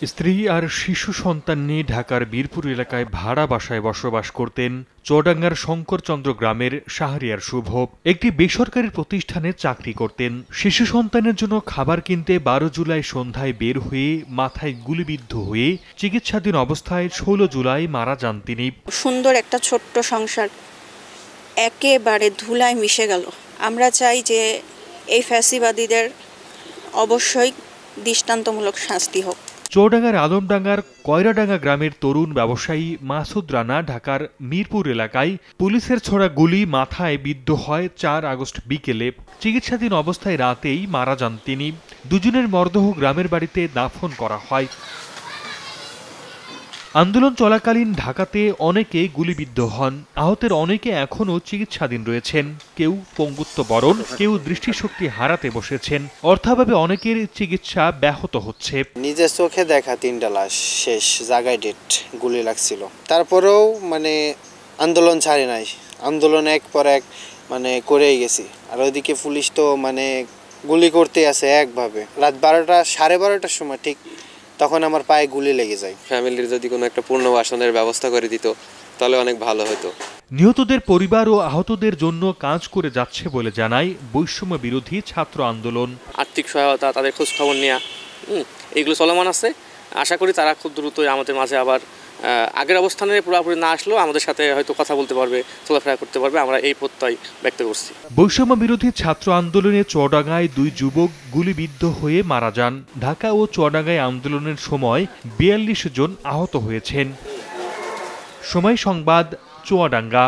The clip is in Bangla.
স্ত্রী আর শিশু সন্তান নিয়ে ঢাকার বীরপুর এলাকায় ভাড়া বাসায় বসবাস করতেন চুয়াডাঙ্গার শঙ্করচন্দ্র গ্রামের শাহরিয়ার শুভ। একটি বেসরকারি প্রতিষ্ঠানে চাকরি করতেন। শিশু সন্তানের জন্য খাবার কিনতে ১২ জুলাই সন্ধ্যায় বের হয়ে মাথায় গুলিবিদ্ধ হয়ে চিকিৎসাধীন অবস্থায় ১৬ জুলাই মারা যান তিনি। সুন্দর একটা ছোট্ট সংসার একেবারে ধুলায় মিশে গেল। আমরা চাই যে এই ফ্যাসিবাদীদের অবশ্যই দৃষ্টান্তমূলক শাস্তি হোক। চুয়াডাঙ্গার আলমডাঙ্গার কয়রাডাঙ্গা গ্রামের তরুণ ব্যবসায়ী মাসুদ রানা ঢাকার মিরপুর এলাকায় পুলিশের ছোড়া গুলি মাথায় বিদ্ধ হয় ৪ আগস্ট বিকেলে। চিকিৎসাধীন অবস্থায় রাতেই মারা যান তিনি। দুজনের মরদেহ গ্রামের বাড়িতে দাফন করা হয়। আন্দোলন চলাকালীন ঢাকাতে অনেকে গুলিবিদ্ধ হন। আহতের অনেকে এখনও চিকিৎসাধীন রয়েছেন। কেউ পঙ্গুত্ব বরণ, কেউ দৃষ্টিশক্তি হারাতে বসেছেন। অর্থাভাবে অনেকের চিকিৎসা ব্যাহত হচ্ছে। নিজের চোখে দেখা ৩টা লাশ শেষ জায়গায় ডেট গুলি লাগছিল। তারপরেও আন্দোলন ছাড়ি নাই, আন্দোলন এক পর এক করেই গেছি। আর ওইদিকে পুলিশ তো গুলি করতে আছে একভাবে। রাত ১২টা ১২:৩০টার সময় ঠিক তখন আমার পায়ে গুলি লেগে যায়। ফ্যামিলির যদি কোনো একটা পুনর্বাসনের ব্যবস্থা করে দিত তাহলে অনেক ভালো হতো। নিহতদের পরিবার ও আহতদের জন্য কাজ করে যাচ্ছে বলে জানায় বৈষম্য বিরোধী ছাত্র আন্দোলন। আর্থিক সহায়তা, তাদের খোঁজ খবর নেওয়া, এগুলো চলমান আছে। আশা করি তারা খুব দ্রুতই আমাদের মাঝে আবার আগের অবস্থানে পুরোপুরি না আসলেও আমাদের সাথে হয়তো কথা বলতে পারবে, চলাফেরা করতে পারবে। আমরা এই প্রত্যয় ব্যক্ত করছি। বৈষম্য বিরোধী ছাত্র আন্দোলনে চুয়াডাঙ্গায় ২ যুবক গুলিবিদ্ধ হয়ে মারা যান। ঢাকা ও চুয়াডাঙ্গায় আন্দোলনের সময় ৪২ জন আহত হয়েছেন। সময় সংবাদ, চুয়াডাঙ্গা।